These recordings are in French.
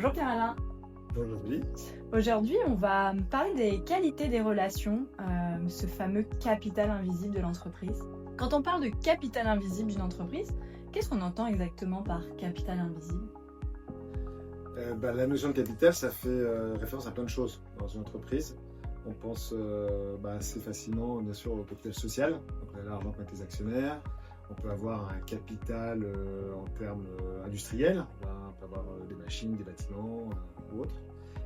Bonjour Pierre-Alain. Aujourd'hui, Aujourd'hui, on va parler des qualités des relations, ce fameux capital invisible de l'entreprise. Quand on parle de capital invisible d'une entreprise, qu'est-ce qu'on entend exactement par capital invisible? la notion de capital, ça fait référence à plein de choses dans une entreprise. On pense assez facilement, bien sûr, au capital social, donc l'argent que mettent les actionnaires. On peut avoir un capital en termes industriels, on peut avoir des machines, des bâtiments ou autres.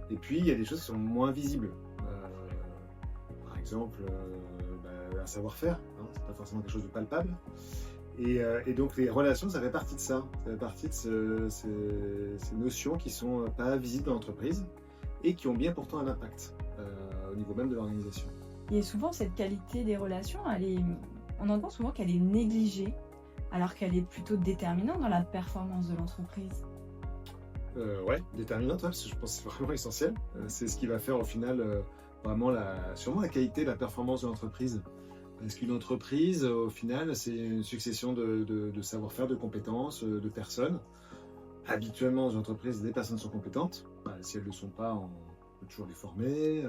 Et puis, il y a des choses qui sont moins visibles. Par exemple, un savoir-faire, c'est pas forcément quelque chose de palpable. Et donc les relations, ça fait partie de ça. Ça fait partie de ces notions qui sont pas visibles dans l'entreprise et qui ont bien pourtant un impact au niveau même de l'organisation. Et souvent, cette qualité des relations, on entend souvent qu'elle est négligée, alors qu'elle est plutôt déterminante dans la performance de l'entreprise. Ouais, déterminante, parce que je pense que c'est vraiment essentiel. C'est ce qui va faire au final vraiment sûrement la qualité de la performance de l'entreprise. Parce qu'une entreprise, au final, c'est une succession de savoir-faire, de compétences, de personnes. Habituellement, dans une entreprise, des personnes sont compétentes. Si elles ne le sont pas, on peut toujours les former.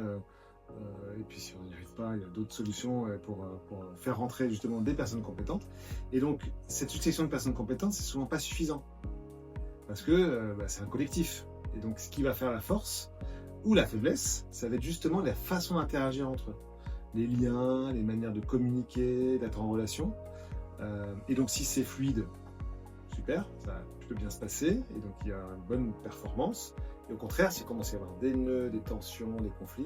Et puis si on n'y arrive pas, il y a d'autres solutions pour faire rentrer justement des personnes compétentes. Et donc, cette succession de personnes compétentes, c'est souvent pas suffisant. Parce que c'est un collectif. Et donc, ce qui va faire la force ou la faiblesse, ça va être justement la façon d'interagir entre eux. Les liens, les manières de communiquer, d'être en relation. Et donc, si c'est fluide, super, ça va plutôt bien se passer. Et donc, il y a une bonne performance. Et au contraire, s'il commence à y avoir des nœuds, des tensions, des conflits,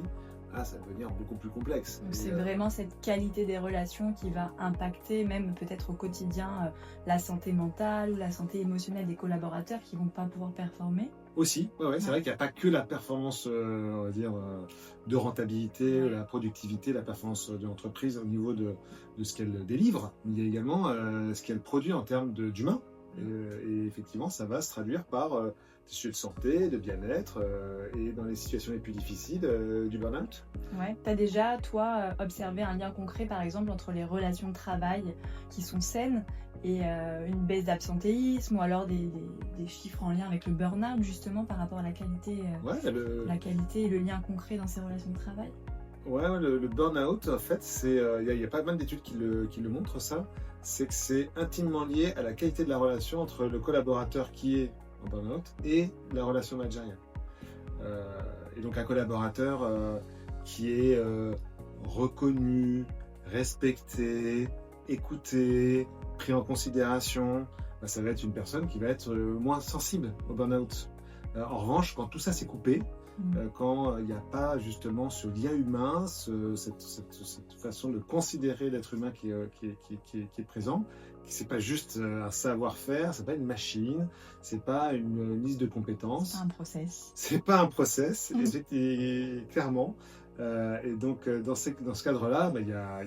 ça va devenir beaucoup plus complexe. Donc c'est vraiment cette qualité des relations qui va impacter, même peut-être au quotidien, la santé mentale ou la santé émotionnelle des collaborateurs qui ne vont pas pouvoir performer. Aussi, c'est vrai qu'il n'y a pas que la performance, on va dire, de rentabilité, la productivité, la performance de l'entreprise au niveau de ce qu'elle délivre, mais il y a également ce qu'elle produit en termes d'humain. Et effectivement, ça va se traduire par des sujets de santé, de bien-être et dans les situations les plus difficiles, du burn-out. Ouais. Tu as déjà, toi, observé un lien concret, par exemple, entre les relations de travail qui sont saines et une baisse d'absentéisme ou alors des chiffres en lien avec le burn-out, justement, par rapport à la qualité, la qualité et le lien concret dans ces relations de travail? Le burn-out, en fait, il y a pas mal d'études qui le montrent, ça. C'est que c'est intimement lié à la qualité de la relation entre le collaborateur qui est en burn-out et la relation managériale. Et donc un collaborateur qui est reconnu, respecté, écouté, pris en considération, ça va être une personne qui va être moins sensible au burn-out. En revanche, quand tout ça s'est coupé, quand il n'y a pas justement ce lien humain, cette façon de considérer l'être humain qui est présent, c'est pas juste un savoir-faire, c'est pas une machine, c'est pas une liste de compétences. C'est pas un process. C'est pas un process, et clairement. Et donc dans ce cadre-là, il y a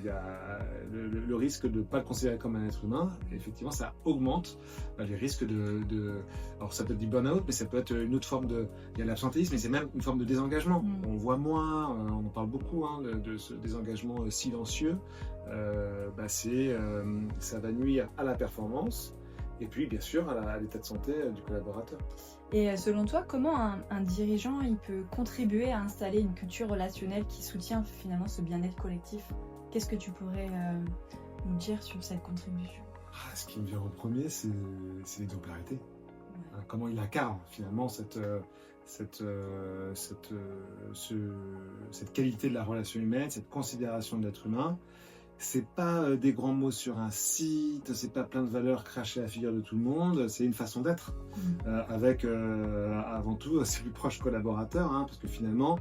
le risque de ne pas le considérer comme un être humain. Et effectivement, ça augmente les risques alors ça peut être du burn-out, mais ça peut être une autre forme il y a l'absentéisme, mais c'est même une forme de désengagement. On voit moins, on en parle beaucoup de ce désengagement silencieux. Ça va nuire à la performance et puis bien sûr à l'état de santé du collaborateur. Et selon toi, comment un dirigeant il peut contribuer à installer une culture relationnelle qui soutient finalement ce bien-être collectif? Qu'est-ce que tu pourrais nous dire sur cette contribution? Ce qui me vient en premier, c'est l'exemplarité. Comment il incarne finalement cette qualité de la relation humaine, cette considération de l'être humain. C'est pas des grands mots sur un site, c'est pas plein de valeurs crachées à la figure de tout le monde, c'est une façon d'être avec avant tout ses plus proches collaborateurs, parce que finalement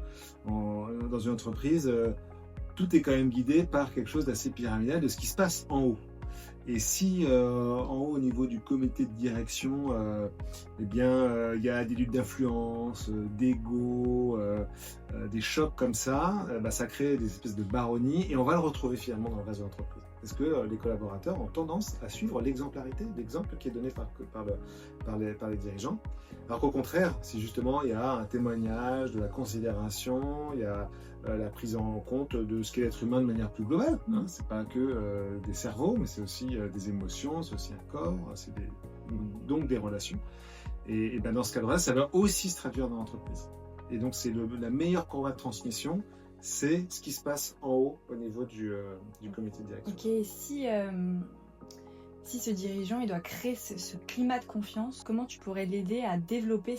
dans une entreprise tout est quand même guidé par quelque chose d'assez pyramidal de ce qui se passe en haut. Et si en haut au niveau du comité de direction, il y a des luttes d'influence, d'ego, des chocs comme ça, ça crée des espèces de baronnies et on va le retrouver finalement dans le reste de l'entreprise. Parce que les collaborateurs ont tendance à suivre l'exemplarité, l'exemple qui est donné par les dirigeants. Alors qu'au contraire, si justement il y a un témoignage, de la considération, il y a la prise en compte de ce qu'est l'être humain de manière plus globale. C'est pas que des cerveaux, mais c'est aussi des émotions, c'est aussi un corps, donc des relations. Et ben dans ce cadre-là, ça va aussi se traduire dans l'entreprise. Et donc, c'est la meilleure courroie de transmission, c'est ce qui se passe en haut au niveau du comité de direction. Ok, si ce dirigeant il doit créer ce climat de confiance, comment tu pourrais l'aider à développer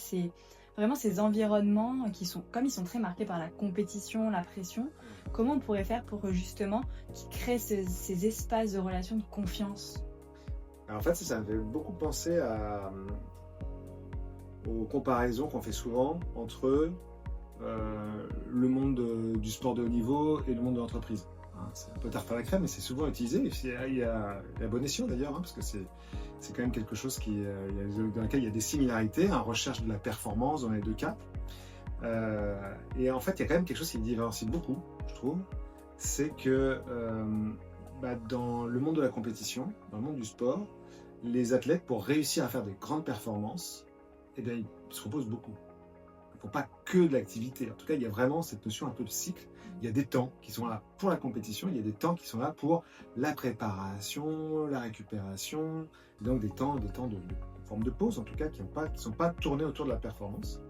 vraiment ces environnements qui sont, comme ils sont très marqués par la compétition, la pression, comment on pourrait faire pour justement qu'ils créent ces espaces de relations de confiance? Alors, en fait, ça me fait beaucoup penser aux comparaisons qu'on fait souvent entre le monde du sport de haut niveau et le monde de l'entreprise. C'est un peu tarte à la crème, mais c'est souvent utilisé. Il y a bon escient d'ailleurs, parce que c'est quand même quelque chose dans lequel il y a des similarités, recherche de la performance dans les deux cas. Et en fait, il y a quand même quelque chose qui différencie beaucoup, je trouve. C'est que dans le monde de la compétition, dans le monde du sport, les athlètes, pour réussir à faire des grandes performances, eh bien, ils se reposent beaucoup. Ils ne font pas que de l'activité. En tout cas, il y a vraiment cette notion un peu de cycle. Il y a des temps qui sont là pour la compétition, il y a des temps qui sont là pour la préparation, la récupération, donc des temps de forme de pause en tout cas, qui ne sont pas tournés autour de la performance,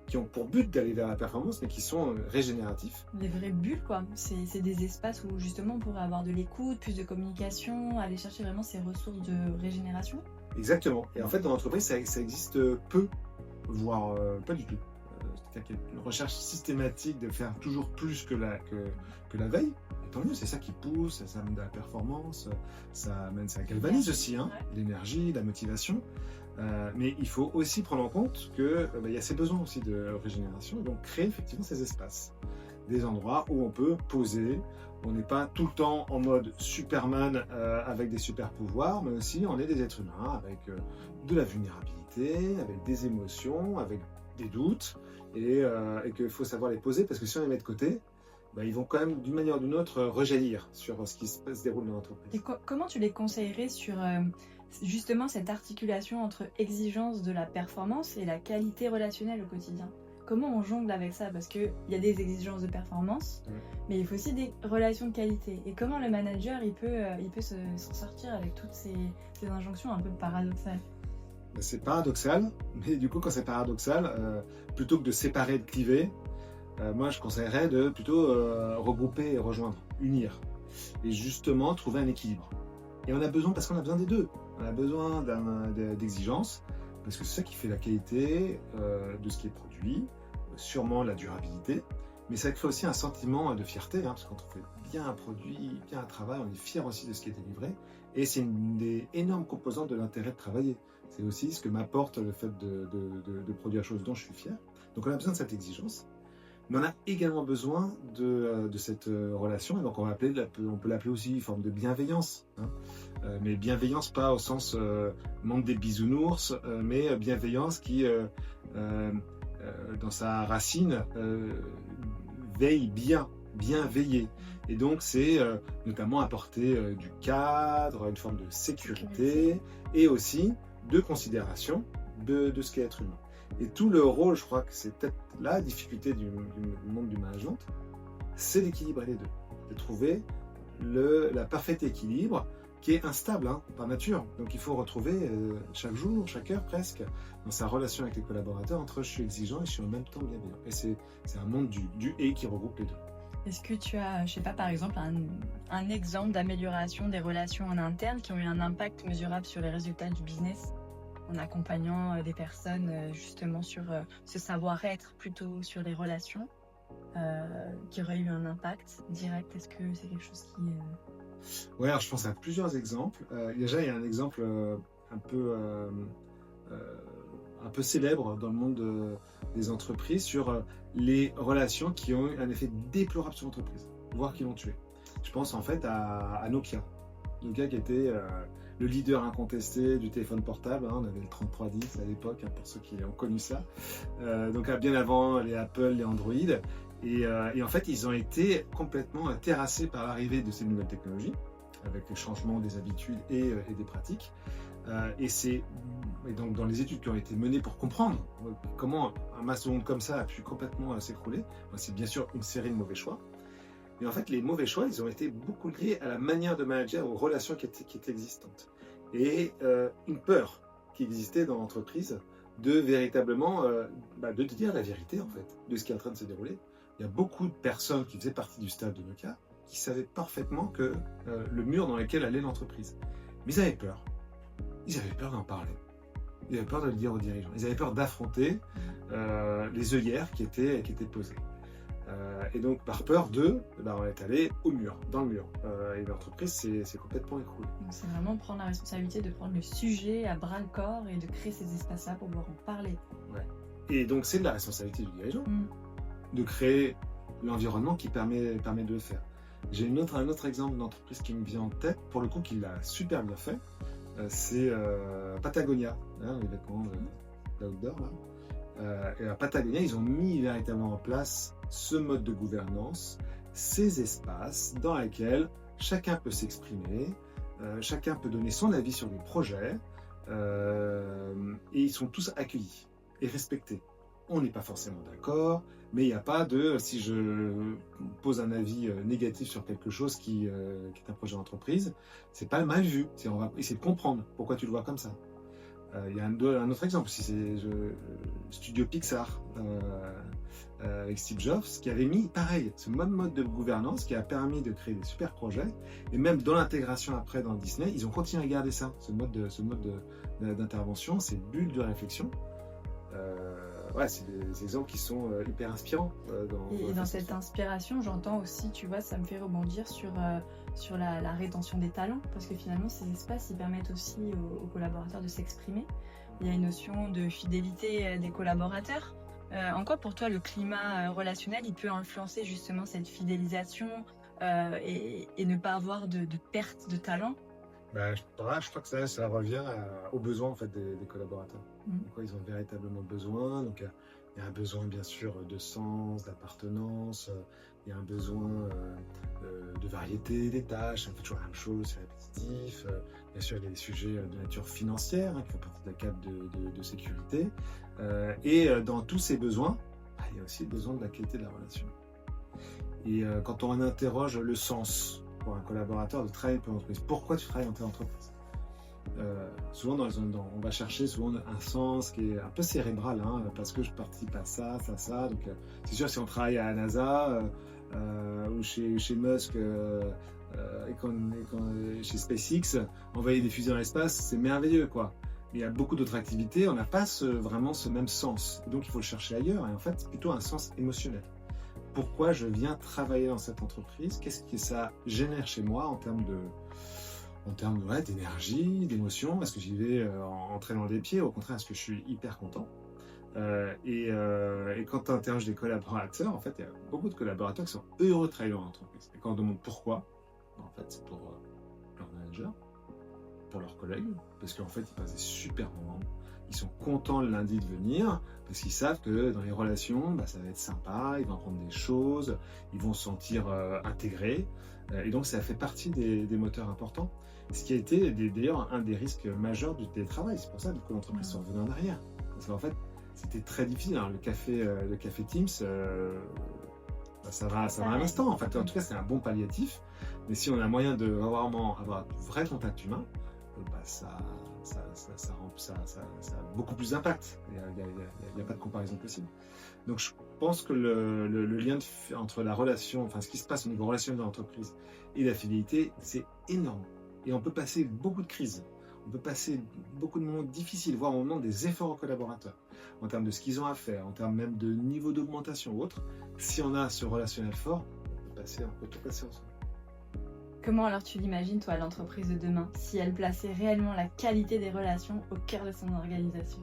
qui ont pour but d'aller vers la performance, mais qui sont régénératifs. Des vraies bulles, quoi. C'est des espaces où justement on pourrait avoir de l'écoute, plus de communication, aller chercher vraiment ces ressources de régénération. Exactement. Et en fait, dans l'entreprise, ça existe peu, voire pas du tout. C'est-à-dire qu'il y a une recherche systématique de faire toujours plus que la veille. Et tant mieux, c'est ça qui pousse, ça amène de la performance, ça galvanise aussi, l'énergie, la motivation. Mais il faut aussi prendre en compte qu'il y a ces besoins aussi de régénération, et donc créer effectivement ces espaces, des endroits où on peut poser. On n'est pas tout le temps en mode Superman avec des super pouvoirs, mais aussi on est des êtres humains avec de la vulnérabilité, avec des émotions, avec des doutes, et qu'il faut savoir les poser, parce que si on les met de côté, ils vont quand même d'une manière ou d'une autre rejaillir sur ce qui se déroule dans l'entreprise. Et comment tu les conseillerais sur justement cette articulation entre exigence de la performance et la qualité relationnelle au quotidien? Comment on jongle avec ça? Parce qu'il y a des exigences de performance, mais il faut aussi des relations de qualité. Et comment le manager il peut s'en sortir avec toutes ces injonctions un peu paradoxales? C'est paradoxal, mais du coup, quand c'est paradoxal, plutôt que de séparer et de cliver, moi je conseillerais de plutôt regrouper et rejoindre, unir, et justement trouver un équilibre. Et parce qu'on a besoin des deux. On a besoin d'exigences, parce que c'est ça qui fait la qualité de ce qui est produit, sûrement la durabilité, mais ça crée aussi un sentiment de fierté, parce que quand on fait bien un produit, bien un travail, on est fier aussi de ce qui est délivré, et c'est une des énormes composantes de l'intérêt de travailler. C'est aussi ce que m'apporte le fait de produire des choses dont je suis fier. Donc on a besoin de cette exigence, mais on a également besoin de cette relation, et donc on peut l'appeler aussi une forme de bienveillance, mais bienveillance pas au sens monde des bisounours, mais bienveillance qui, dans sa racine, veille bien veiller. Et donc c'est notamment apporter du cadre, une forme de sécurité, et aussi de considération de ce qu'est être humain. Et tout le rôle, je crois que c'est peut-être la difficulté du monde du management, c'est d'équilibrer les deux, de trouver la parfaite équilibre qui est instable par nature. Donc il faut retrouver chaque jour, chaque heure presque, dans sa relation avec les collaborateurs, entre je suis exigeant et je suis en même temps bienveillant. Et c'est un monde du et qui regroupe les deux. Est-ce que tu as, je sais pas, par exemple, un exemple d'amélioration des relations en interne qui ont eu un impact mesurable sur les résultats du business, en accompagnant des personnes justement sur ce savoir-être plutôt sur les relations, qui aurait eu un impact direct? Est-ce que c'est quelque chose qui... Ouais, alors je pense à plusieurs exemples. Déjà, il y a un exemple un peu célèbre dans le monde des entreprises sur les relations qui ont eu un effet déplorable sur l'entreprise, voire qui l'ont tué. Je pense en fait à Nokia. Nokia qui était le leader incontesté du téléphone portable. On avait le 3310 à l'époque, pour ceux qui ont connu ça. Donc bien avant les Apple, les Android. Et en fait, ils ont été complètement terrassés par l'arrivée de ces nouvelles technologies, avec le changement des habitudes et des pratiques. Et donc, dans les études qui ont été menées pour comprendre comment un mastodonte comme ça a pu complètement s'écrouler, c'est bien sûr une série de mauvais choix. Mais en fait, les mauvais choix, ils ont été beaucoup liés à la manière de manager, aux relations qui étaient existantes. Et une peur qui existait dans l'entreprise de véritablement de te dire la vérité en fait, de ce qui est en train de se dérouler. Il y a beaucoup de personnes qui faisaient partie du staff de Nokia qui savaient parfaitement que le mur dans lequel allait l'entreprise. Mais ils avaient peur. Ils avaient peur d'en parler. Ils avaient peur de le dire aux dirigeants. Ils avaient peur d'affronter les œillères qui étaient posées. Et donc, par peur on est allé au mur, dans le mur. Et l'entreprise s'est complètement écroulée. Donc, c'est vraiment prendre la responsabilité de prendre le sujet à bras le corps et de créer ces espaces-là pour pouvoir en parler. Ouais. Et donc, c'est de la responsabilité du dirigeant de créer l'environnement qui permet de le faire. J'ai un autre exemple d'entreprise qui me vient en tête, pour le coup, qui l'a super bien fait. C'est Patagonia, les vêtements d'outdoor là. Et à Patagonia, ils ont mis véritablement en place ce mode de gouvernance, ces espaces dans lesquels chacun peut s'exprimer, chacun peut donner son avis sur les projets, et ils sont tous accueillis et respectés. On n'est pas forcément d'accord, mais il n'y a pas de, si je pose un avis négatif sur quelque chose qui est un projet d'entreprise, c'est pas mal vu. On va essayer de comprendre pourquoi tu le vois comme ça. Il y a un autre exemple aussi, c'est Studio Pixar avec Steve Jobs qui avait mis pareil ce mode de gouvernance qui a permis de créer des super projets, et même dans l'intégration après dans Disney, ils ont continué à garder ça, ce mode d'intervention, ces bulles de réflexion. C'est des exemples qui sont hyper inspirants. Dans cette inspiration, j'entends aussi, tu vois, ça me fait rebondir sur la rétention des talents, parce que finalement, ces espaces, ils permettent aussi aux collaborateurs de s'exprimer. Il y a une notion de fidélité des collaborateurs. En quoi, pour toi, le climat relationnel, il peut influencer justement cette fidélisation et ne pas avoir de perte de talent? Je crois que ça revient aux besoins en fait, des collaborateurs. Quoi, ils ont véritablement besoin. Donc, il y a un besoin bien sûr de sens, d'appartenance, il y a un besoin de variété des tâches, on fait toujours la même chose, c'est répétitif. Bien sûr, il y a des sujets de nature financière qui font partie d'un cadre de sécurité. Et dans tous ces besoins, il y a aussi le besoin de la qualité de la relation. Et quand on interroge le sens pour un collaborateur de travailler pour l'entreprise, pourquoi tu travailles dans telle entreprise? Souvent on va chercher souvent un sens qui est un peu cérébral, parce que je participe à ça. Donc c'est sûr, si on travaille à la NASA ou chez Musk chez SpaceX, envoyer des fusées dans l'espace, c'est merveilleux quoi. Mais il y a beaucoup d'autres activités, on n'a pas vraiment ce même sens. Donc il faut le chercher ailleurs, et en fait c'est plutôt un sens émotionnel. Pourquoi je viens travailler dans cette entreprise? Qu'est-ce que ça génère chez moi en termes d'énergie, d'émotion? Est-ce que j'y vais en traînant les pieds? Au contraire, est-ce que je suis hyper content? Et quand tu interroges des collaborateurs, en fait, il y a beaucoup de collaborateurs qui sont heureux de travailler dans l'entreprise. Et quand on demande pourquoi, en fait, c'est pour leur manager, pour leurs collègues, parce qu'en fait, ils passent des super moments. Ils sont contents le lundi de venir, parce qu'ils savent que dans les relations, ça va être sympa, ils vont apprendre des choses, ils vont se sentir intégrés. Et donc, ça fait partie des moteurs importants. Ce qui a été d'ailleurs un des risques majeurs du télétravail. C'est pour ça que beaucoup d'entreprises sont revenues en arrière. Parce qu'en fait, c'était très difficile. Alors, le café Teams, ça va à l'instant. En fait, en tout cas, c'est un bon palliatif. Mais si on a moyen de vraiment avoir un vrai contact humain, ça a beaucoup plus d'impact. Il n'y a pas de comparaison possible. Donc je pense que le lien entre la relation, ce qui se passe au niveau relationnel de l'entreprise et la fidélité, c'est énorme. Et on peut passer beaucoup de crises, on peut passer beaucoup de moments difficiles, voire au moment des efforts aux collaborateurs, en termes de ce qu'ils ont à faire, en termes même de niveau d'augmentation ou autre. Si on a ce relationnel fort, on peut tout passer ensemble. Comment alors tu l'imagines, toi, l'entreprise de demain, si elle plaçait réellement la qualité des relations au cœur de son organisation?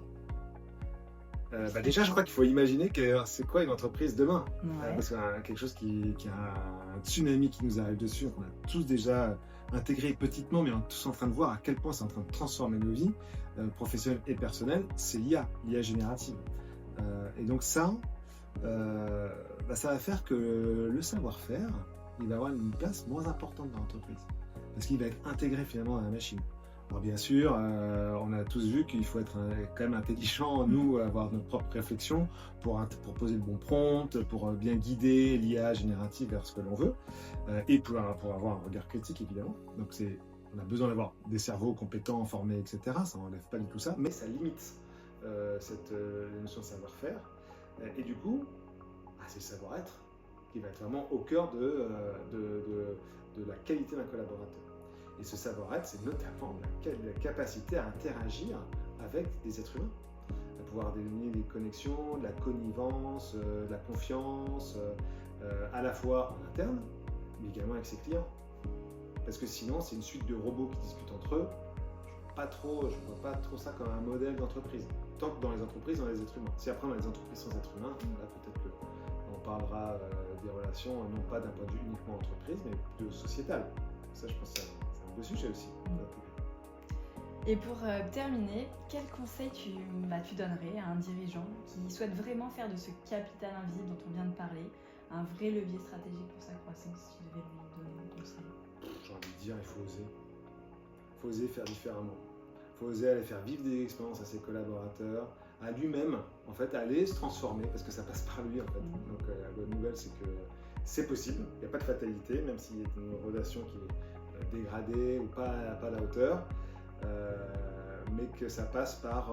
Déjà, je crois qu'il faut imaginer que c'est quoi une entreprise demain. Ouais. Parce qu'il y a quelque chose qui a un tsunami qui nous arrive dessus, qu'on a tous déjà intégré petitement, mais on est tous en train de voir à quel point c'est en train de transformer nos vies, professionnelles et personnelles, c'est l'IA générative. Et donc ça va faire que le savoir-faire, il va avoir une place moins importante dans l'entreprise, parce qu'il va être intégré finalement à la machine. Alors bien sûr, on a tous vu qu'il faut être quand même intelligent, nous, avoir notre propre réflexion pour poser le bon prompt, pour bien guider l'IA générative vers ce que l'on veut, et pour avoir un regard critique évidemment. Donc on a besoin d'avoir des cerveaux compétents, formés, etc. Ça n'enlève pas du tout ça, mais ça limite les notions de savoir-faire. Et du coup, c'est le savoir-être qui va être vraiment au cœur de la qualité d'un collaborateur. Et ce savoir-être, c'est notamment la capacité à interagir avec des êtres humains, à pouvoir développer des connexions, de la connivence, de la confiance, à la fois en interne, mais également avec ses clients. Parce que sinon, c'est une suite de robots qui discutent entre eux. Je ne vois pas trop ça comme un modèle d'entreprise. Tant que dans les entreprises, dans les êtres humains. Si après on a des entreprises sans êtres humains, là peut-être qu'on parlera des relations, non pas d'un point de vue uniquement entreprise, mais plutôt sociétal. Ça, je pense que c'est un beau sujet aussi. Et pour terminer, quel conseil tu donnerais à un dirigeant qui souhaite vraiment faire de ce capital invisible dont on vient de parler un vrai levier stratégique pour sa croissance, si tu devais lui donner un conseil? J'ai envie de dire, il faut oser. Il faut oser faire différemment. Il faut oser aller faire vivre des expériences à ses collaborateurs, à lui-même, en fait, aller se transformer, parce que ça passe par lui, en fait. Donc la bonne nouvelle, c'est que c'est possible, il n'y a pas de fatalité, même s'il y a une relation qui est dégradée ou pas à la hauteur, mais que ça passe par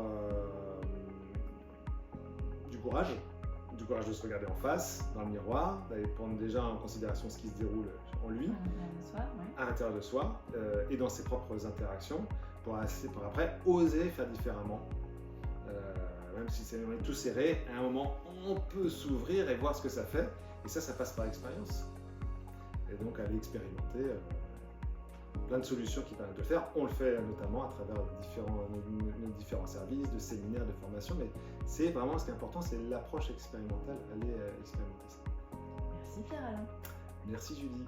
du courage de se regarder en face, dans le miroir, d'aller prendre déjà en considération ce qui se déroule en lui, à l'intérieur de soi, et dans ses propres interactions, pour après oser faire différemment. Même si on est tous serrés, à un moment, on peut s'ouvrir et voir ce que ça fait, et ça passe par l'expérience. Et donc aller expérimenter plein de solutions qui permettent de le faire. On le fait notamment à travers nos différents services, de séminaires, de formations, mais c'est vraiment ce qui est important, c'est l'approche expérimentale, aller expérimenter ça. Merci Pierre-Alain. Merci Julie.